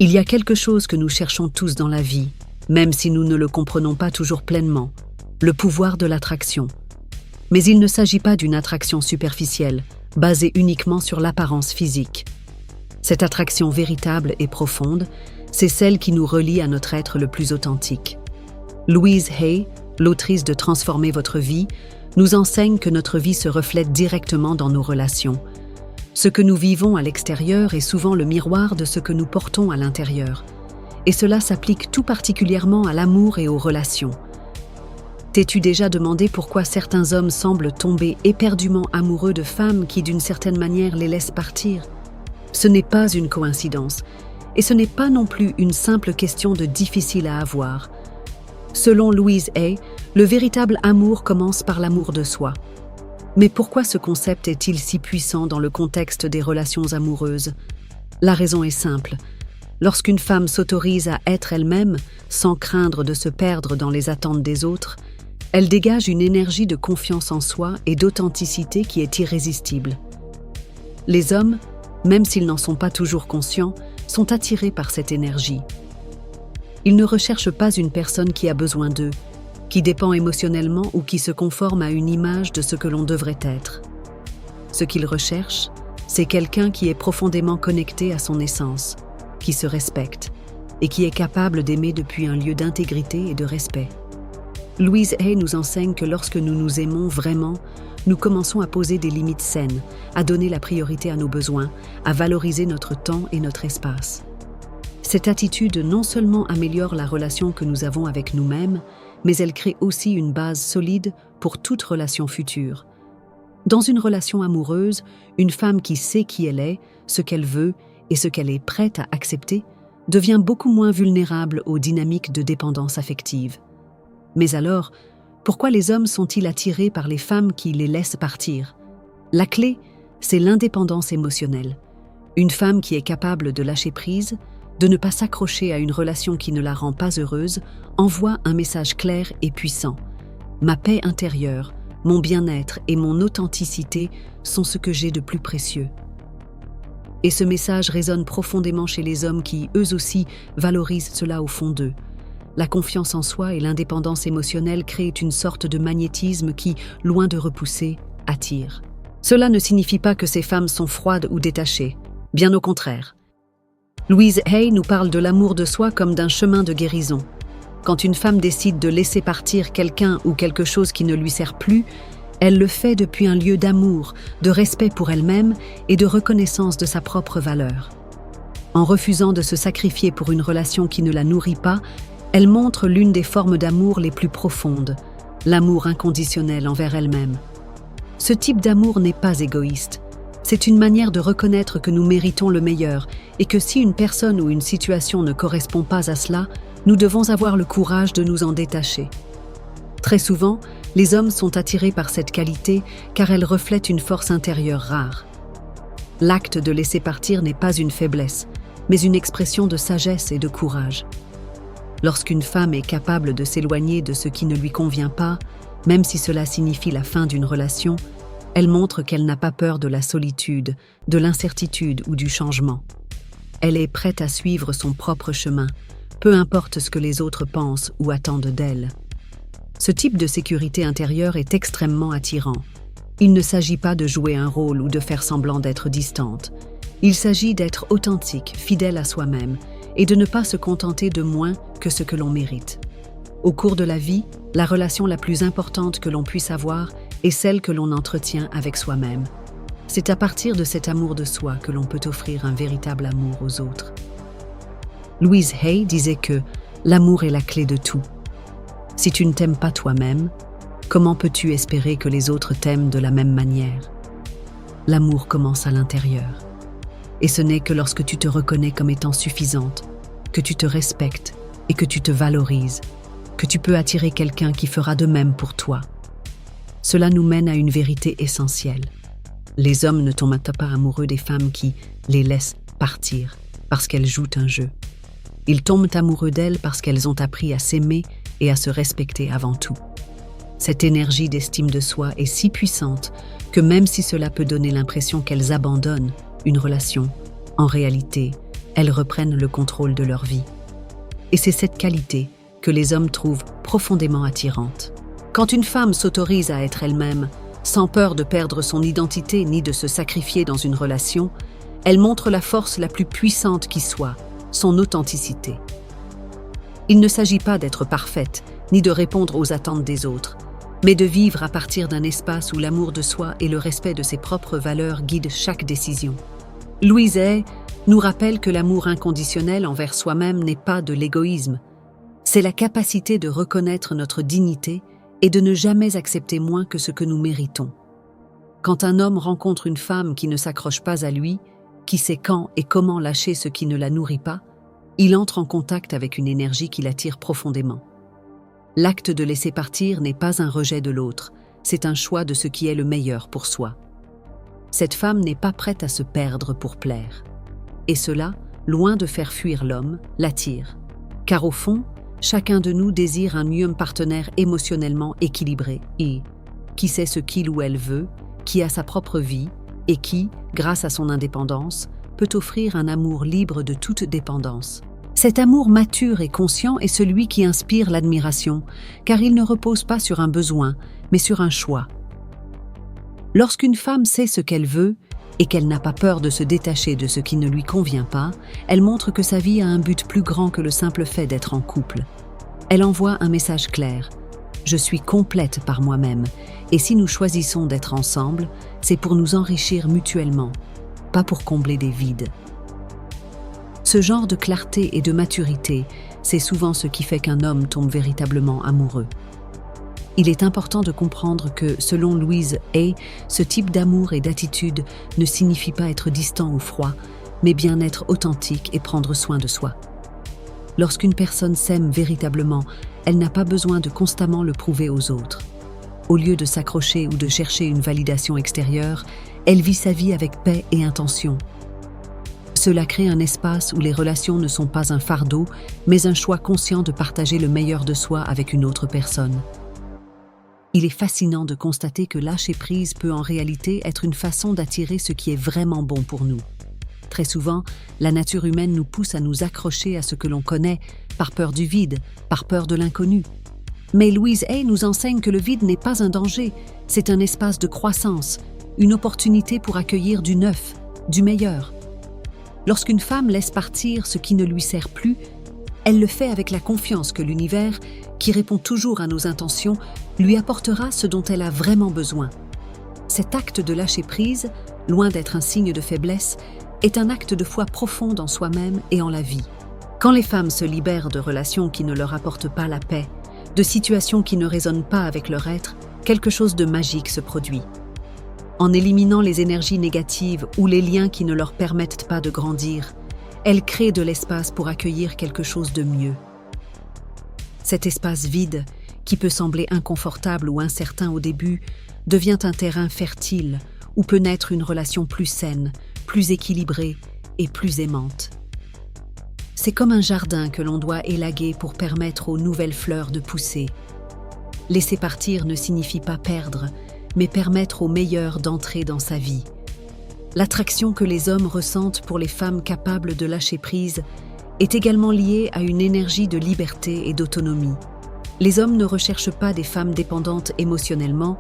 Il y a quelque chose que nous cherchons tous dans la vie, même si nous ne le comprenons pas toujours pleinement, le pouvoir de l'attraction. Mais il ne s'agit pas d'une attraction superficielle, basée uniquement sur l'apparence physique. Cette attraction véritable et profonde, c'est celle qui nous relie à notre être le plus authentique. Louise Hay, l'autrice de Transformer votre vie, nous enseigne que notre vie se reflète directement dans nos relations. Ce que nous vivons à l'extérieur est souvent le miroir de ce que nous portons à l'intérieur. Et cela s'applique tout particulièrement à l'amour et aux relations. T'es-tu déjà demandé pourquoi certains hommes semblent tomber éperdument amoureux de femmes qui, d'une certaine manière, les laissent partir? Ce n'est pas une coïncidence, et ce n'est pas non plus une simple question de difficile à avoir. Selon Louise Hay, le véritable amour commence par l'amour de soi. Mais pourquoi ce concept est-il si puissant dans le contexte des relations amoureuses? La raison est simple. Lorsqu'une femme s'autorise à être elle-même, sans craindre de se perdre dans les attentes des autres, elle dégage une énergie de confiance en soi et d'authenticité qui est irrésistible. Les hommes, même s'ils n'en sont pas toujours conscients, sont attirés par cette énergie. Ils ne recherchent pas une personne qui a besoin d'eux, qui dépend émotionnellement ou qui se conforme à une image de ce que l'on devrait être. Ce qu'ils recherchent, c'est quelqu'un qui est profondément connecté à son essence, qui se respecte et qui est capable d'aimer depuis un lieu d'intégrité et de respect. Louise Hay nous enseigne que lorsque nous nous aimons vraiment, nous commençons à poser des limites saines, à donner la priorité à nos besoins, à valoriser notre temps et notre espace. Cette attitude non seulement améliore la relation que nous avons avec nous-mêmes, mais elle crée aussi une base solide pour toute relation future. Dans une relation amoureuse, une femme qui sait qui elle est, ce qu'elle veut et ce qu'elle est prête à accepter, devient beaucoup moins vulnérable aux dynamiques de dépendance affective. Mais alors, pourquoi les hommes sont-ils attirés par les femmes qui les laissent partir? La clé, c'est l'indépendance émotionnelle. Une femme qui est capable de lâcher prise, de ne pas s'accrocher à une relation qui ne la rend pas heureuse, envoie un message clair et puissant. Ma paix intérieure, mon bien-être et mon authenticité sont ce que j'ai de plus précieux. Et ce message résonne profondément chez les hommes qui, eux aussi, valorisent cela au fond d'eux. La confiance en soi et l'indépendance émotionnelle créent une sorte de magnétisme qui, loin de repousser, attire. Cela ne signifie pas que ces femmes sont froides ou détachées, bien au contraire. Louise Hay nous parle de l'amour de soi comme d'un chemin de guérison. Quand une femme décide de laisser partir quelqu'un ou quelque chose qui ne lui sert plus, elle le fait depuis un lieu d'amour, de respect pour elle-même et de reconnaissance de sa propre valeur. En refusant de se sacrifier pour une relation qui ne la nourrit pas, elle montre l'une des formes d'amour les plus profondes, l'amour inconditionnel envers elle-même. Ce type d'amour n'est pas égoïste. C'est une manière de reconnaître que nous méritons le meilleur et que si une personne ou une situation ne correspond pas à cela, nous devons avoir le courage de nous en détacher. Très souvent, les hommes sont attirés par cette qualité car elle reflète une force intérieure rare. L'acte de laisser partir n'est pas une faiblesse, mais une expression de sagesse et de courage. Lorsqu'une femme est capable de s'éloigner de ce qui ne lui convient pas, même si cela signifie la fin d'une relation, elle montre qu'elle n'a pas peur de la solitude, de l'incertitude ou du changement. Elle est prête à suivre son propre chemin, peu importe ce que les autres pensent ou attendent d'elle. Ce type de sécurité intérieure est extrêmement attirant. Il ne s'agit pas de jouer un rôle ou de faire semblant d'être distante. Il s'agit d'être authentique, fidèle à soi-même, et de ne pas se contenter de moins que ce que l'on mérite. Au cours de la vie, la relation la plus importante que l'on puisse avoir est celle que l'on entretient avec soi-même. C'est à partir de cet amour de soi que l'on peut offrir un véritable amour aux autres. Louise Hay disait que l'amour est la clé de tout. Si tu ne t'aimes pas toi-même, comment peux-tu espérer que les autres t'aiment de la même manière? L'amour commence à l'intérieur. Et ce n'est que lorsque tu te reconnais comme étant suffisante, que tu te respectes et que tu te valorises, que tu peux attirer quelqu'un qui fera de même pour toi. Cela nous mène à une vérité essentielle. Les hommes ne tombent pas amoureux des femmes qui les laissent partir parce qu'elles jouent un jeu. Ils tombent amoureux d'elles parce qu'elles ont appris à s'aimer et à se respecter avant tout. Cette énergie d'estime de soi est si puissante que même si cela peut donner l'impression qu'elles abandonnent une relation, en réalité, elles reprennent le contrôle de leur vie. Et c'est cette qualité que les hommes trouvent profondément attirante. Quand une femme s'autorise à être elle-même, sans peur de perdre son identité ni de se sacrifier dans une relation, elle montre la force la plus puissante qui soit, son authenticité. Il ne s'agit pas d'être parfaite, ni de répondre aux attentes des autres, mais de vivre à partir d'un espace où l'amour de soi et le respect de ses propres valeurs guident chaque décision. Louise Hay nous rappelle que l'amour inconditionnel envers soi-même n'est pas de l'égoïsme, c'est la capacité de reconnaître notre dignité et de ne jamais accepter moins que ce que nous méritons. Quand un homme rencontre une femme qui ne s'accroche pas à lui, qui sait quand et comment lâcher ce qui ne la nourrit pas, il entre en contact avec une énergie qui l'attire profondément. L'acte de laisser partir n'est pas un rejet de l'autre, c'est un choix de ce qui est le meilleur pour soi. Cette femme n'est pas prête à se perdre pour plaire. Et cela, loin de faire fuir l'homme, l'attire. Car au fond, chacun de nous désire un mieux partenaire émotionnellement équilibré et qui sait ce qu'il ou elle veut, qui a sa propre vie et qui, grâce à son indépendance, peut offrir un amour libre de toute dépendance. Cet amour mature et conscient est celui qui inspire l'admiration, car il ne repose pas sur un besoin, mais sur un choix. Lorsqu'une femme sait ce qu'elle veut et qu'elle n'a pas peur de se détacher de ce qui ne lui convient pas, elle montre que sa vie a un but plus grand que le simple fait d'être en couple. Elle envoie un message clair. Je suis complète par moi-même, et si nous choisissons d'être ensemble, c'est pour nous enrichir mutuellement, pas pour combler des vides. Ce genre de clarté et de maturité, c'est souvent ce qui fait qu'un homme tombe véritablement amoureux. Il est important de comprendre que, selon Louise Hay, ce type d'amour et d'attitude ne signifie pas être distant ou froid, mais bien être authentique et prendre soin de soi. Lorsqu'une personne s'aime véritablement, elle n'a pas besoin de constamment le prouver aux autres. Au lieu de s'accrocher ou de chercher une validation extérieure, elle vit sa vie avec paix et intention. Cela crée un espace où les relations ne sont pas un fardeau, mais un choix conscient de partager le meilleur de soi avec une autre personne. Il est fascinant de constater que lâcher prise peut en réalité être une façon d'attirer ce qui est vraiment bon pour nous. Très souvent, la nature humaine nous pousse à nous accrocher à ce que l'on connaît, par peur du vide, par peur de l'inconnu. Mais Louise Hay nous enseigne que le vide n'est pas un danger, c'est un espace de croissance, une opportunité pour accueillir du neuf, du meilleur. Lorsqu'une femme laisse partir ce qui ne lui sert plus, elle le fait avec la confiance que l'univers, qui répond toujours à nos intentions, lui apportera ce dont elle a vraiment besoin. Cet acte de lâcher prise, loin d'être un signe de faiblesse, est un acte de foi profonde en soi-même et en la vie. Quand les femmes se libèrent de relations qui ne leur apportent pas la paix, de situations qui ne résonnent pas avec leur être, quelque chose de magique se produit. En éliminant les énergies négatives ou les liens qui ne leur permettent pas de grandir, elles créent de l'espace pour accueillir quelque chose de mieux. Cet espace vide, qui peut sembler inconfortable ou incertain au début, devient un terrain fertile où peut naître une relation plus saine, plus équilibrée et plus aimante. C'est comme un jardin que l'on doit élaguer pour permettre aux nouvelles fleurs de pousser. Laisser partir ne signifie pas perdre, mais permettre au meilleur d'entrer dans sa vie. L'attraction que les hommes ressentent pour les femmes capables de lâcher prise est également liée à une énergie de liberté et d'autonomie. Les hommes ne recherchent pas des femmes dépendantes émotionnellement,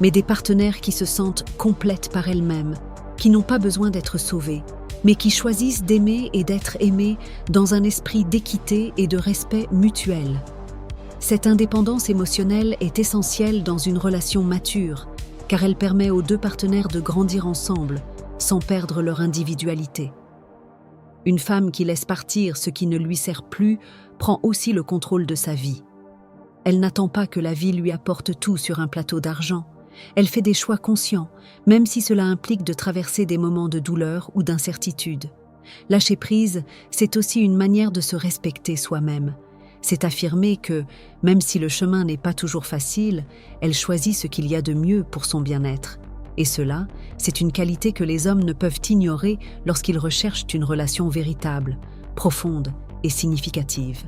mais des partenaires qui se sentent complètes par elles-mêmes, qui n'ont pas besoin d'être sauvées, mais qui choisissent d'aimer et d'être aimées dans un esprit d'équité et de respect mutuel. Cette indépendance émotionnelle est essentielle dans une relation mature, car elle permet aux deux partenaires de grandir ensemble, sans perdre leur individualité. Une femme qui laisse partir ce qui ne lui sert plus prend aussi le contrôle de sa vie. Elle n'attend pas que la vie lui apporte tout sur un plateau d'argent. Elle fait des choix conscients, même si cela implique de traverser des moments de douleur ou d'incertitude. Lâcher prise, c'est aussi une manière de se respecter soi-même. C'est affirmer que, même si le chemin n'est pas toujours facile, elle choisit ce qu'il y a de mieux pour son bien-être. Et cela, c'est une qualité que les hommes ne peuvent ignorer lorsqu'ils recherchent une relation véritable, profonde et significative.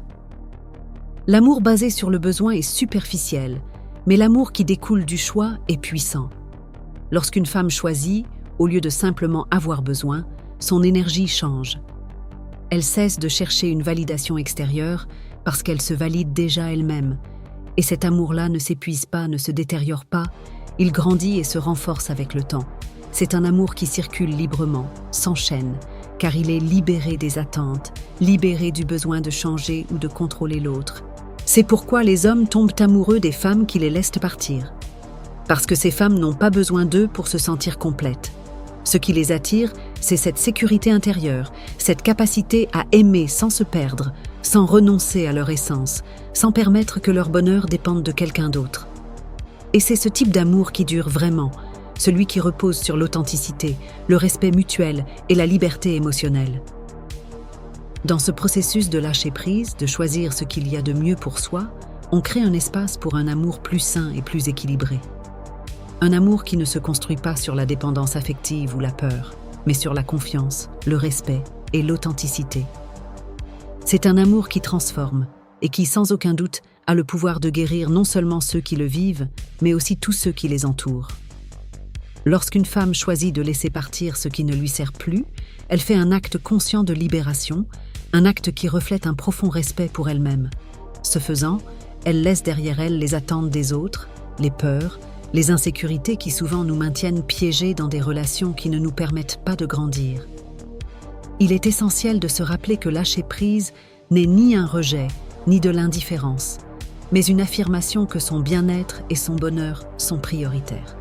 L'amour basé sur le besoin est superficiel, mais l'amour qui découle du choix est puissant. Lorsqu'une femme choisit, au lieu de simplement avoir besoin, son énergie change. Elle cesse de chercher une validation extérieure parce qu'elle se valide déjà elle-même. Et cet amour-là ne s'épuise pas, ne se détériore pas, il grandit et se renforce avec le temps. C'est un amour qui circule librement, sans chaîne, car il est libéré des attentes, libéré du besoin de changer ou de contrôler l'autre. C'est pourquoi les hommes tombent amoureux des femmes qui les laissent partir. Parce que ces femmes n'ont pas besoin d'eux pour se sentir complètes. Ce qui les attire, c'est cette sécurité intérieure, cette capacité à aimer sans se perdre, sans renoncer à leur essence, sans permettre que leur bonheur dépende de quelqu'un d'autre. Et c'est ce type d'amour qui dure vraiment, celui qui repose sur l'authenticité, le respect mutuel et la liberté émotionnelle. Dans ce processus de lâcher prise, de choisir ce qu'il y a de mieux pour soi, on crée un espace pour un amour plus sain et plus équilibré. Un amour qui ne se construit pas sur la dépendance affective ou la peur, mais sur la confiance, le respect et l'authenticité. C'est un amour qui transforme et qui, sans aucun doute, a le pouvoir de guérir non seulement ceux qui le vivent, mais aussi tous ceux qui les entourent. Lorsqu'une femme choisit de laisser partir ce qui ne lui sert plus, elle fait un acte conscient de libération, un acte qui reflète un profond respect pour elle-même. Ce faisant, elle laisse derrière elle les attentes des autres, les peurs, les insécurités qui souvent nous maintiennent piégés dans des relations qui ne nous permettent pas de grandir. Il est essentiel de se rappeler que lâcher prise n'est ni un rejet, ni de l'indifférence, mais une affirmation que son bien-être et son bonheur sont prioritaires.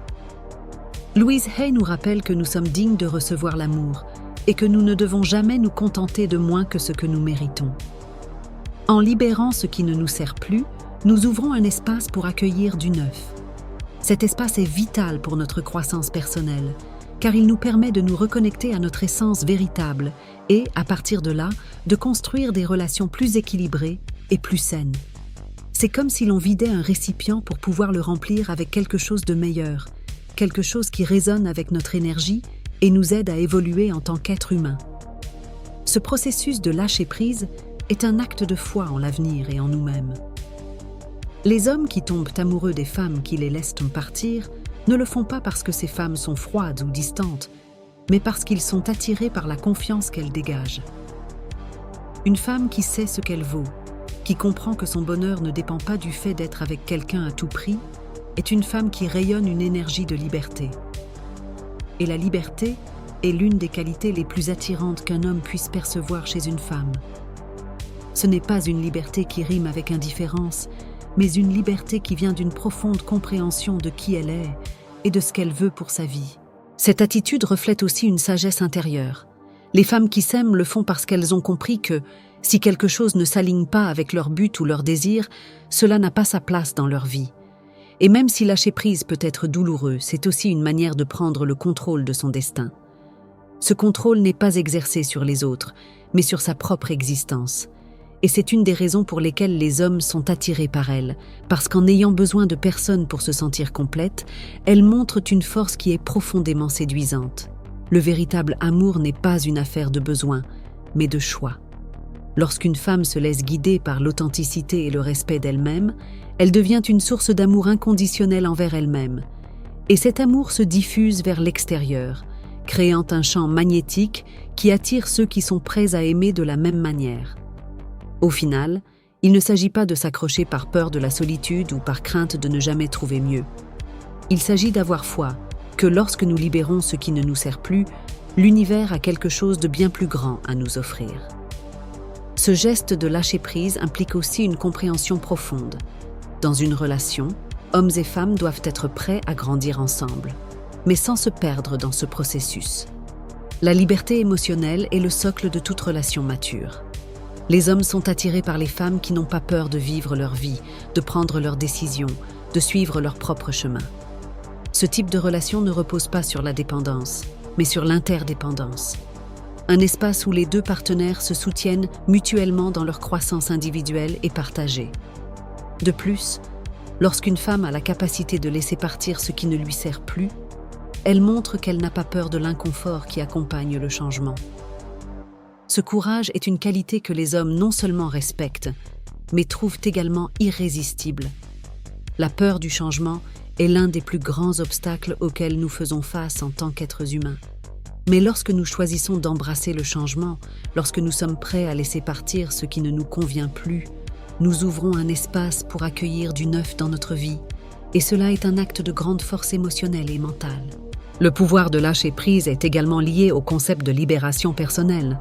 Louise Hay nous rappelle que nous sommes dignes de recevoir l'amour et que nous ne devons jamais nous contenter de moins que ce que nous méritons. En libérant ce qui ne nous sert plus, nous ouvrons un espace pour accueillir du neuf. Cet espace est vital pour notre croissance personnelle, car il nous permet de nous reconnecter à notre essence véritable et, à partir de là, de construire des relations plus équilibrées et plus saines. C'est comme si l'on vidait un récipient pour pouvoir le remplir avec quelque chose de meilleur, quelque chose qui résonne avec notre énergie et nous aide à évoluer en tant qu'être humain. Ce processus de lâcher prise est un acte de foi en l'avenir et en nous-mêmes. Les hommes qui tombent amoureux des femmes qui les laissent partir ne le font pas parce que ces femmes sont froides ou distantes, mais parce qu'ils sont attirés par la confiance qu'elles dégagent. Une femme qui sait ce qu'elle vaut, qui comprend que son bonheur ne dépend pas du fait d'être avec quelqu'un à tout prix, est une femme qui rayonne une énergie de liberté. Et la liberté est l'une des qualités les plus attirantes qu'un homme puisse percevoir chez une femme. Ce n'est pas une liberté qui rime avec indifférence, mais une liberté qui vient d'une profonde compréhension de qui elle est et de ce qu'elle veut pour sa vie. Cette attitude reflète aussi une sagesse intérieure. Les femmes qui s'aiment le font parce qu'elles ont compris que, si quelque chose ne s'aligne pas avec leur but ou leur désir, cela n'a pas sa place dans leur vie. Et même si lâcher prise peut être douloureux, c'est aussi une manière de prendre le contrôle de son destin. Ce contrôle n'est pas exercé sur les autres, mais sur sa propre existence. Et c'est une des raisons pour lesquelles les hommes sont attirés par elle, parce qu'en n'ayant besoin de personne pour se sentir complète, elles montrent une force qui est profondément séduisante. Le véritable amour n'est pas une affaire de besoin, mais de choix. Lorsqu'une femme se laisse guider par l'authenticité et le respect d'elle-même, elle devient une source d'amour inconditionnel envers elle-même. Et cet amour se diffuse vers l'extérieur, créant un champ magnétique qui attire ceux qui sont prêts à aimer de la même manière. Au final, il ne s'agit pas de s'accrocher par peur de la solitude ou par crainte de ne jamais trouver mieux. Il s'agit d'avoir foi que lorsque nous libérons ce qui ne nous sert plus, l'univers a quelque chose de bien plus grand à nous offrir. Ce geste de lâcher prise implique aussi une compréhension profonde. Dans une relation, hommes et femmes doivent être prêts à grandir ensemble, mais sans se perdre dans ce processus. La liberté émotionnelle est le socle de toute relation mature. Les hommes sont attirés par les femmes qui n'ont pas peur de vivre leur vie, de prendre leurs décisions, de suivre leur propre chemin. Ce type de relation ne repose pas sur la dépendance, mais sur l'interdépendance. Un espace où les deux partenaires se soutiennent mutuellement dans leur croissance individuelle et partagée. De plus, lorsqu'une femme a la capacité de laisser partir ce qui ne lui sert plus, elle montre qu'elle n'a pas peur de l'inconfort qui accompagne le changement. Ce courage est une qualité que les hommes non seulement respectent, mais trouvent également irrésistible. La peur du changement est l'un des plus grands obstacles auxquels nous faisons face en tant qu'êtres humains. Mais lorsque nous choisissons d'embrasser le changement, lorsque nous sommes prêts à laisser partir ce qui ne nous convient plus, nous ouvrons un espace pour accueillir du neuf dans notre vie, et cela est un acte de grande force émotionnelle et mentale. Le pouvoir de lâcher prise est également lié au concept de libération personnelle.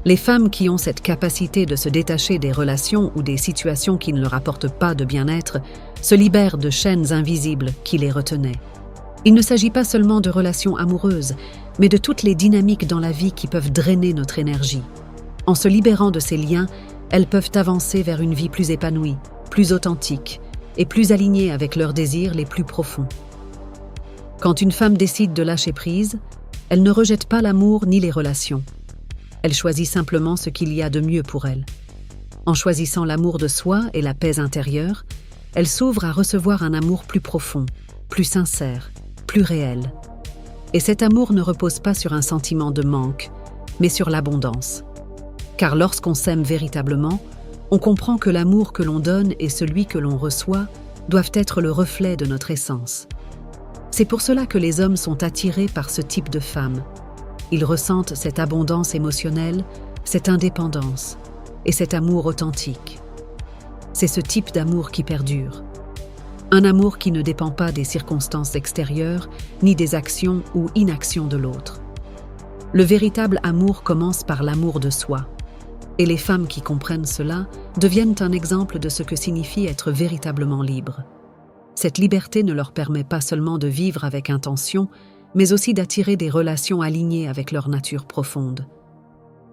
Les femmes qui ont cette capacité de se détacher des relations ou des situations qui ne leur apportent pas de bien-être se libèrent de chaînes invisibles qui les retenaient. Il ne s'agit pas seulement de relations amoureuses, mais de toutes les dynamiques dans la vie qui peuvent drainer notre énergie. En se libérant de ces liens, elles peuvent avancer vers une vie plus épanouie, plus authentique et plus alignée avec leurs désirs les plus profonds. Quand une femme décide de lâcher prise, elle ne rejette pas l'amour ni les relations. Elle choisit simplement ce qu'il y a de mieux pour elle. En choisissant l'amour de soi et la paix intérieure, elle s'ouvre à recevoir un amour plus profond, plus sincère, plus réel. Et cet amour ne repose pas sur un sentiment de manque, mais sur l'abondance. Car lorsqu'on s'aime véritablement, on comprend que l'amour que l'on donne et celui que l'on reçoit doivent être le reflet de notre essence. C'est pour cela que les hommes sont attirés par ce type de femme. Ils ressentent cette abondance émotionnelle, cette indépendance et cet amour authentique. C'est ce type d'amour qui perdure. Un amour qui ne dépend pas des circonstances extérieures, ni des actions ou inactions de l'autre. Le véritable amour commence par l'amour de soi. Et les femmes qui comprennent cela deviennent un exemple de ce que signifie être véritablement libre. Cette liberté ne leur permet pas seulement de vivre avec intention, mais aussi d'attirer des relations alignées avec leur nature profonde.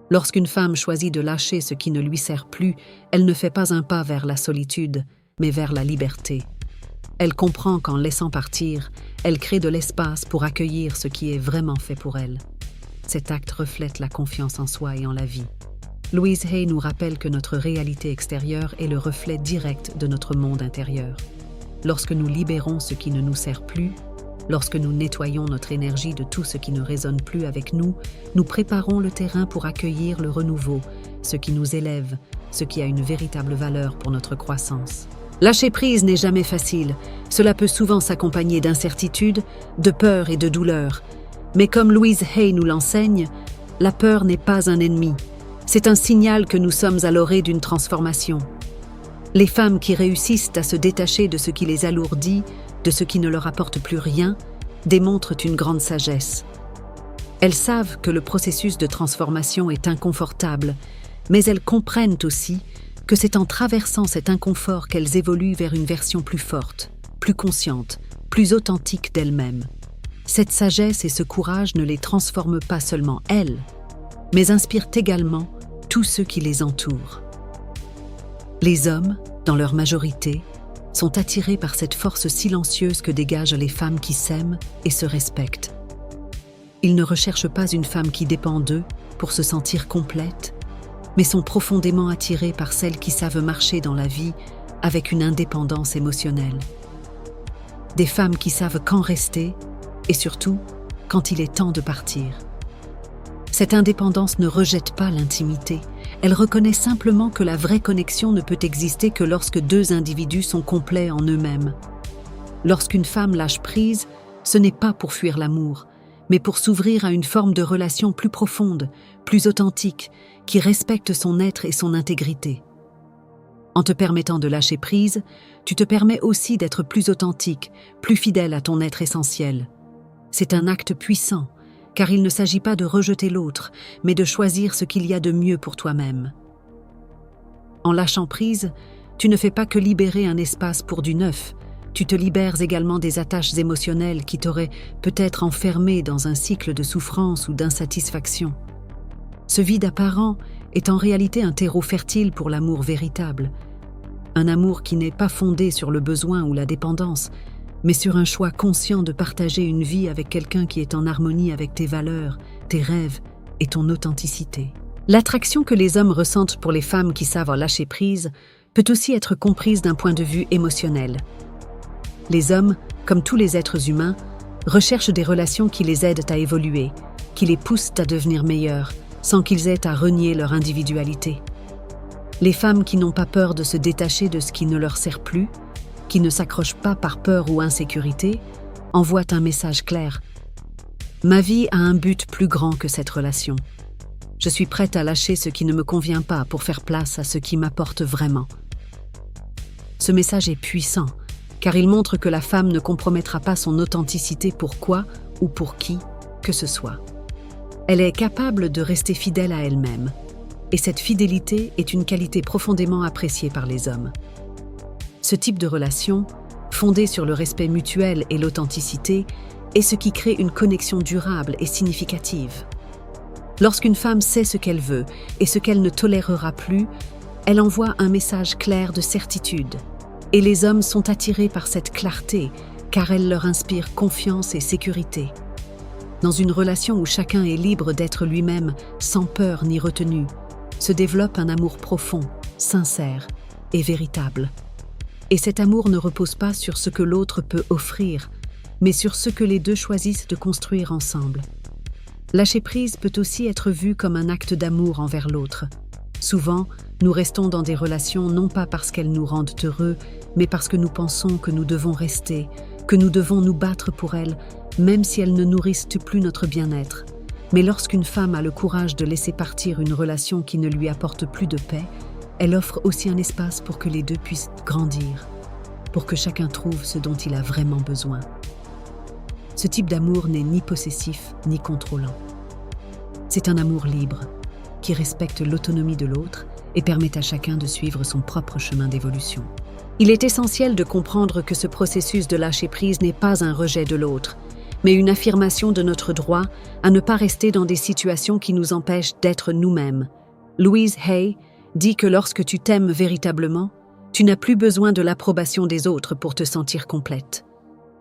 Lorsqu'une femme choisit de lâcher ce qui ne lui sert plus, elle ne fait pas un pas vers la solitude, mais vers la liberté. Elle comprend qu'en laissant partir, elle crée de l'espace pour accueillir ce qui est vraiment fait pour elle. Cet acte reflète la confiance en soi et en la vie. Louise Hay nous rappelle que notre réalité extérieure est le reflet direct de notre monde intérieur. Lorsque nous libérons ce qui ne nous sert plus, lorsque nous nettoyons notre énergie de tout ce qui ne résonne plus avec nous, nous préparons le terrain pour accueillir le renouveau, ce qui nous élève, ce qui a une véritable valeur pour notre croissance. Lâcher prise n'est jamais facile. Cela peut souvent s'accompagner d'incertitude, de peur et de douleur. Mais comme Louise Hay nous l'enseigne, la peur n'est pas un ennemi. C'est un signal que nous sommes à l'orée d'une transformation. Les femmes qui réussissent à se détacher de ce qui les alourdit, de ce qui ne leur apporte plus rien, démontrent une grande sagesse. Elles savent que le processus de transformation est inconfortable, mais elles comprennent aussi que c'est en traversant cet inconfort qu'elles évoluent vers une version plus forte, plus consciente, plus authentique d'elles-mêmes. Cette sagesse et ce courage ne les transforment pas seulement elles, mais inspirent également tous ceux qui les entourent. Les hommes, dans leur majorité, sont attirés par cette force silencieuse que dégagent les femmes qui s'aiment et se respectent. Ils ne recherchent pas une femme qui dépend d'eux pour se sentir complète, mais sont profondément attirés par celles qui savent marcher dans la vie avec une indépendance émotionnelle. Des femmes qui savent quand rester et surtout quand il est temps de partir. Cette indépendance ne rejette pas l'intimité, elle reconnaît simplement que la vraie connexion ne peut exister que lorsque deux individus sont complets en eux-mêmes. Lorsqu'une femme lâche prise, ce n'est pas pour fuir l'amour, mais pour s'ouvrir à une forme de relation plus profonde, plus authentique, qui respecte son être et son intégrité. En te permettant de lâcher prise, tu te permets aussi d'être plus authentique, plus fidèle à ton être essentiel. C'est un acte puissant, car il ne s'agit pas de rejeter l'autre, mais de choisir ce qu'il y a de mieux pour toi-même. En lâchant prise, tu ne fais pas que libérer un espace pour du neuf, tu te libères également des attaches émotionnelles qui t'auraient peut-être enfermé dans un cycle de souffrance ou d'insatisfaction. Ce vide apparent est en réalité un terreau fertile pour l'amour véritable. Un amour qui n'est pas fondé sur le besoin ou la dépendance, mais sur un choix conscient de partager une vie avec quelqu'un qui est en harmonie avec tes valeurs, tes rêves et ton authenticité. L'attraction que les hommes ressentent pour les femmes qui savent lâcher prise peut aussi être comprise d'un point de vue émotionnel. Les hommes, comme tous les êtres humains, recherchent des relations qui les aident à évoluer, qui les poussent à devenir meilleurs, sans qu'ils aient à renier leur individualité. Les femmes qui n'ont pas peur de se détacher de ce qui ne leur sert plus, qui ne s'accrochent pas par peur ou insécurité, envoient un message clair. Ma vie a un but plus grand que cette relation. Je suis prête à lâcher ce qui ne me convient pas pour faire place à ce qui m'apporte vraiment. Ce message est puissant, car il montre que la femme ne compromettra pas son authenticité pour quoi ou pour qui que ce soit. Elle est capable de rester fidèle à elle-même, et cette fidélité est une qualité profondément appréciée par les hommes. Ce type de relation, fondée sur le respect mutuel et l'authenticité, est ce qui crée une connexion durable et significative. Lorsqu'une femme sait ce qu'elle veut et ce qu'elle ne tolérera plus, elle envoie un message clair de certitude. Et les hommes sont attirés par cette clarté, car elle leur inspire confiance et sécurité. Dans une relation où chacun est libre d'être lui-même, sans peur ni retenue, se développe un amour profond, sincère et véritable. Et cet amour ne repose pas sur ce que l'autre peut offrir, mais sur ce que les deux choisissent de construire ensemble. Lâcher prise peut aussi être vu comme un acte d'amour envers l'autre. Souvent, nous restons dans des relations non pas parce qu'elles nous rendent heureux, mais parce que nous pensons que nous devons rester, que nous devons nous battre pour elles, même si elles ne nourrissent plus notre bien-être. Mais lorsqu'une femme a le courage de laisser partir une relation qui ne lui apporte plus de paix, elle offre aussi un espace pour que les deux puissent grandir, pour que chacun trouve ce dont il a vraiment besoin. Ce type d'amour n'est ni possessif ni contrôlant. C'est un amour libre, qui respecte l'autonomie de l'autre et permet à chacun de suivre son propre chemin d'évolution. Il est essentiel de comprendre que ce processus de lâcher-prise n'est pas un rejet de l'autre, mais une affirmation de notre droit à ne pas rester dans des situations qui nous empêchent d'être nous-mêmes. Louise Hay dit que lorsque tu t'aimes véritablement, tu n'as plus besoin de l'approbation des autres pour te sentir complète.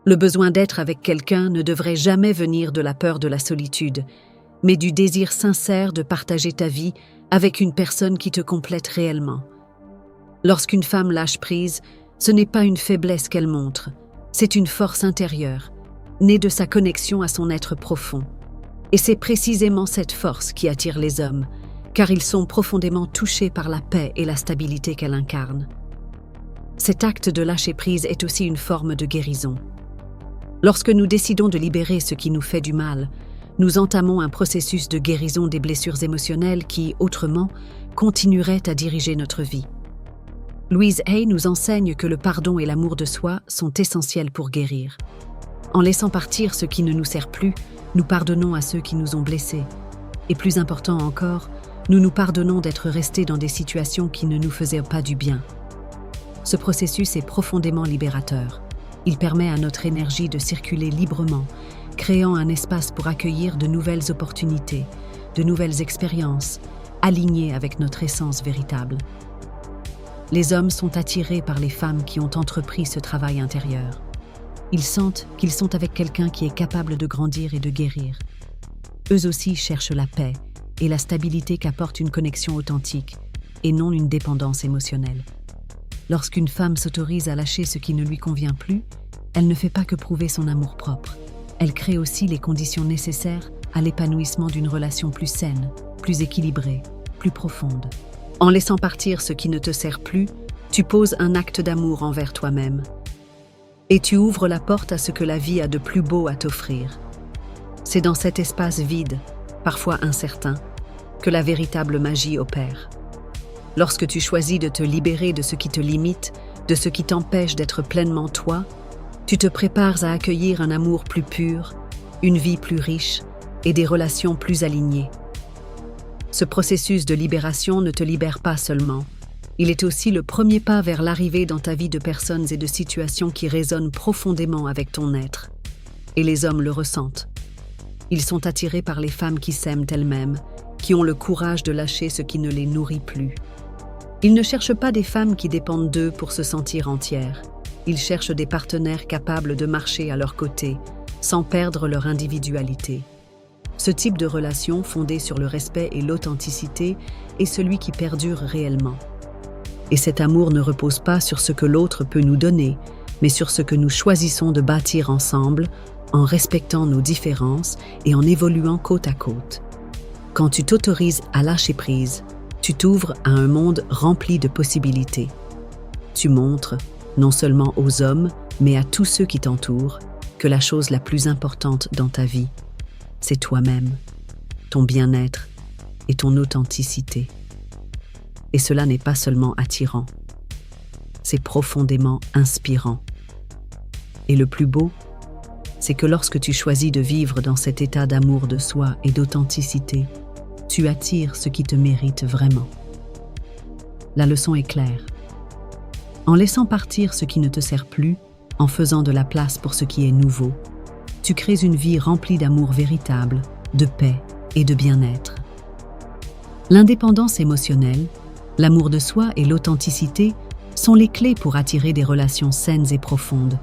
Le besoin d'être avec quelqu'un ne devrait jamais venir de la peur de la solitude, mais du désir sincère de partager ta vie avec une personne qui te complète réellement. Lorsqu'une femme lâche prise, ce n'est pas une faiblesse qu'elle montre, c'est une force intérieure, née de sa connexion à son être profond. Et c'est précisément cette force qui attire les hommes, car ils sont profondément touchés par la paix et la stabilité qu'elle incarne. Cet acte de lâcher prise est aussi une forme de guérison. Lorsque nous décidons de libérer ce qui nous fait du mal, nous entamons un processus de guérison des blessures émotionnelles qui, autrement, continueraient à diriger notre vie. Louise Hay nous enseigne que le pardon et l'amour de soi sont essentiels pour guérir. En laissant partir ce qui ne nous sert plus, nous pardonnons à ceux qui nous ont blessés. Et plus important encore, nous nous pardonnons d'être restés dans des situations qui ne nous faisaient pas du bien. Ce processus est profondément libérateur. Il permet à notre énergie de circuler librement, créant un espace pour accueillir de nouvelles opportunités, de nouvelles expériences, alignées avec notre essence véritable. Les hommes sont attirés par les femmes qui ont entrepris ce travail intérieur. Ils sentent qu'ils sont avec quelqu'un qui est capable de grandir et de guérir. Eux aussi cherchent la paix et la stabilité qu'apporte une connexion authentique, et non une dépendance émotionnelle. Lorsqu'une femme s'autorise à lâcher ce qui ne lui convient plus, elle ne fait pas que prouver son amour-propre. Elle crée aussi les conditions nécessaires à l'épanouissement d'une relation plus saine, plus équilibrée, plus profonde. En laissant partir ce qui ne te sert plus, tu poses un acte d'amour envers toi-même. Et tu ouvres la porte à ce que la vie a de plus beau à t'offrir. C'est dans cet espace vide, parfois incertain, que la véritable magie opère. Lorsque tu choisis de te libérer de ce qui te limite, de ce qui t'empêche d'être pleinement toi, tu te prépares à accueillir un amour plus pur, une vie plus riche et des relations plus alignées. Ce processus de libération ne te libère pas seulement. Il est aussi le premier pas vers l'arrivée dans ta vie de personnes et de situations qui résonnent profondément avec ton être. Et les hommes le ressentent. Ils sont attirés par les femmes qui s'aiment elles-mêmes, qui ont le courage de lâcher ce qui ne les nourrit plus. Ils ne cherchent pas des femmes qui dépendent d'eux pour se sentir entières. Ils cherchent des partenaires capables de marcher à leur côté, sans perdre leur individualité. Ce type de relation fondée sur le respect et l'authenticité est celui qui perdure réellement. Et cet amour ne repose pas sur ce que l'autre peut nous donner, mais sur ce que nous choisissons de bâtir ensemble, en respectant nos différences et en évoluant côte à côte. Quand tu t'autorises à lâcher prise, tu t'ouvres à un monde rempli de possibilités. Tu montres, non seulement aux hommes, mais à tous ceux qui t'entourent, que la chose la plus importante dans ta vie, c'est toi-même, ton bien-être et ton authenticité. Et cela n'est pas seulement attirant, c'est profondément inspirant. Et le plus beau, c'est que lorsque tu choisis de vivre dans cet état d'amour de soi et d'authenticité, tu attires ce qui te mérite vraiment. La leçon est claire. En laissant partir ce qui ne te sert plus, en faisant de la place pour ce qui est nouveau, tu crées une vie remplie d'amour véritable, de paix et de bien-être. L'indépendance émotionnelle, l'amour de soi et l'authenticité sont les clés pour attirer des relations saines et profondes,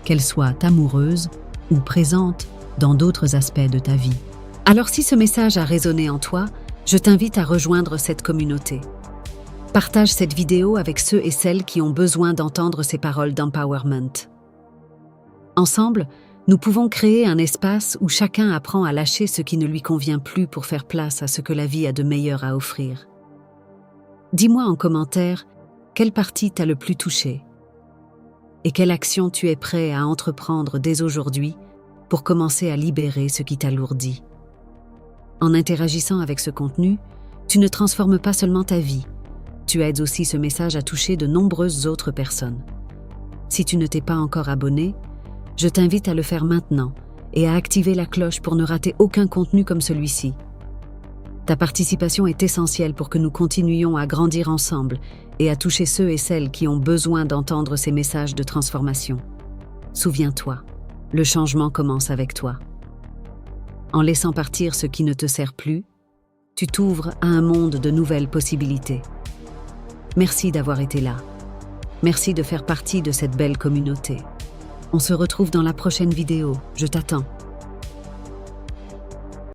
qu'elles soient amoureuses ou présentes dans d'autres aspects de ta vie. Alors si ce message a résonné en toi, je t'invite à rejoindre cette communauté. Partage cette vidéo avec ceux et celles qui ont besoin d'entendre ces paroles d'empowerment. Ensemble, nous pouvons créer un espace où chacun apprend à lâcher ce qui ne lui convient plus pour faire place à ce que la vie a de meilleur à offrir. Dis-moi en commentaire quelle partie t'a le plus touché et quelle action tu es prêt à entreprendre dès aujourd'hui pour commencer à libérer ce qui t'alourdit. En interagissant avec ce contenu, tu ne transformes pas seulement ta vie, tu aides aussi ce message à toucher de nombreuses autres personnes. Si tu ne t'es pas encore abonné, je t'invite à le faire maintenant et à activer la cloche pour ne rater aucun contenu comme celui-ci. Ta participation est essentielle pour que nous continuions à grandir ensemble et à toucher ceux et celles qui ont besoin d'entendre ces messages de transformation. Souviens-toi, le changement commence avec toi. En laissant partir ce qui ne te sert plus, tu t'ouvres à un monde de nouvelles possibilités. Merci d'avoir été là. Merci de faire partie de cette belle communauté. On se retrouve dans la prochaine vidéo. Je t'attends.